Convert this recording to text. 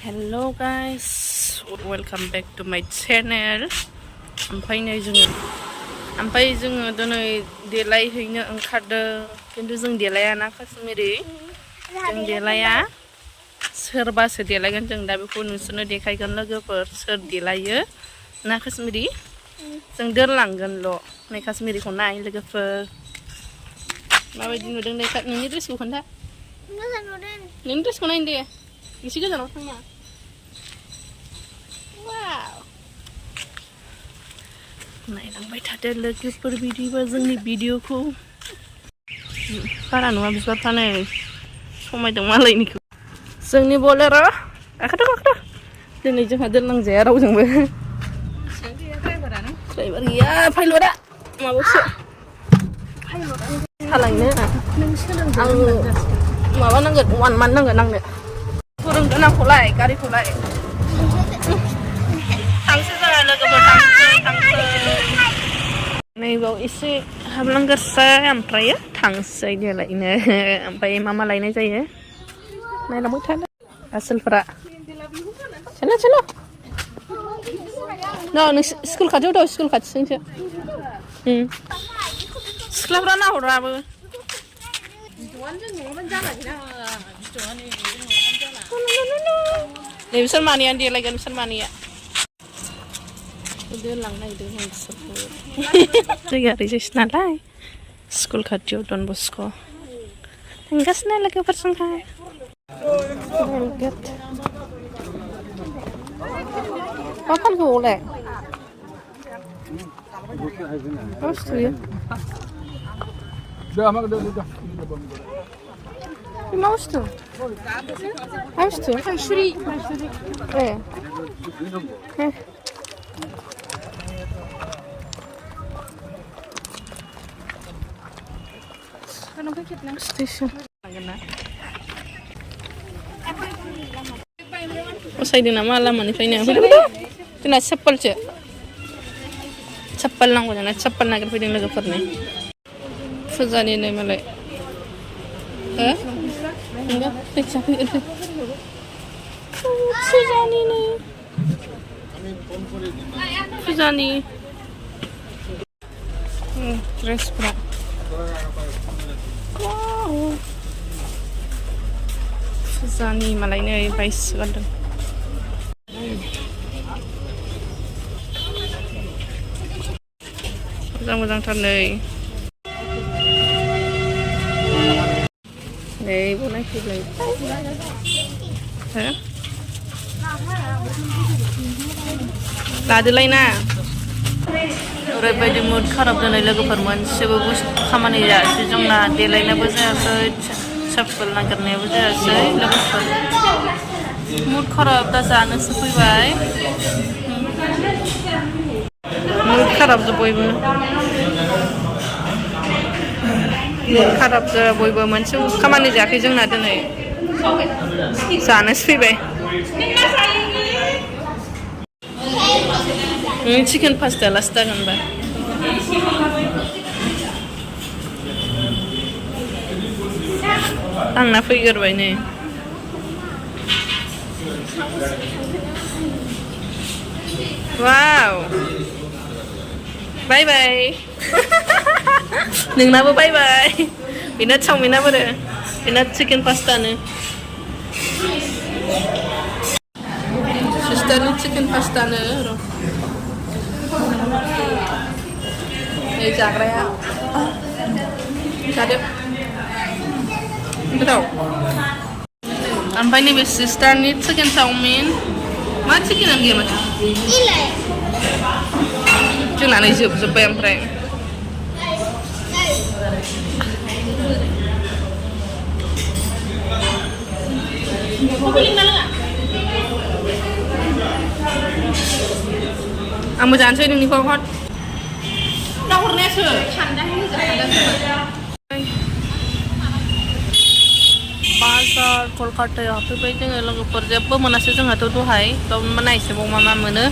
Hello guys, welcome back to my channel. ओमफ्राय जोङो दिनै देलायहैनो ओंखारदों खिन्थु जों देलायाना काश्मीरी जों देलाया सोरबासो देलायगोन जों दा बेखौ नोंसोरनो देखायगोन लोगोफोर सोर देलायो ना काश्मीरी जों दोनलांगोनल' नै काश्मीरीखौ नाय लोगोफोर माबायदि नुदों नोंनि ड्रेसखौ खोन्था मोजां नुदों नोंनि ड्रेसखौ नायनो दे एसे गोजानाव थांना वाव नायलांबाय थादो लोगोफोर बिदिबा जोंनि भिडिअखौ बारा नङा बिबारफ्रा नै समायदों मालायनिखौ जोंनि बोलेर' गाखोथ' दिनै जोंहा दोनलांजाया रावजोंबो ड्राइभार गैया पाइलटआ माबासो सालायनो आं माबा नांगोन 1 मान्थ नांगोन आंनो फोरोंगोन आंखौलाय गारिखौलाय थांसै जोंहा लोगोफोर थांसै नैबाव एसे हाबलांगोरसै ओमफ्राय थांसै देलायनो ओमफ्राय मा लायनाय जायो नायलांबाय थानो आसोलफ्रा चलो नों स्कुल खाथियाव दं स्कुल खाथिजोंसो सिख्लाफ्रा नाहराबो नै बिसोर मानैयानो देलायगोन बिसोर मानैया दोनलांनो नागिरदों जों बिसोरखौ जायगा ओरैजायसो नालाय स्कुल खाथियाव डन बस्क' थांगासिनो लोगोफोरजोंहाय मा फानखौलाय मा बुस्थुयो मा बुस्थु Thungri station साइड नामा लामानिफ्रायनो जोंना चप्पल नांगौ जोंना चप्पल नागिरफैदों लोगोफोरनो फुजानि नै मालाय फुजानि ड्रेसफ्रा फुजानि मालाय नै बायसो गानदों मोजांथार नै बनायफैलाय लादोलाय ना ओरैबायदि मुड खाराब जानाय लोगोफोर मोनसेबो खामानि जायासै जोंना देलायनायबो जायासै चप्पल नागिरनायाबो जायासै लोगोफोर मुड खाराब दा जानोसो फैबाय मुड खाराब बयबो खाराब बयबो मोनसे खामानि जायाखै जोंना दिनै जानोसो फैबाय चिकेन पास्टायालासो जागोनबा आंना फैगोरबाय नै वाव बाय बाय नोंनाबो बाय बाय बेना चावमिना बोरो बेना चिकेन पास्टानो सिस्टारनि चिकेन पास्टानो र' नै जाग्राया जादो गोथाव ओमफ्राय नैबे सिस्टारनि चिकेन चावमिन मा चिकेनानो गैया माथो जोंना नै जोबजोब्बाय ओमफ्राय आंबो जानोसै नोंनिखौ हट दाहरनायासो बाजार कलकातायाव हाबफैबाय जोङो लोगोफोर जेबो मोनासै जोंहाथ' दहाय दा नायसै बाव मा मोनो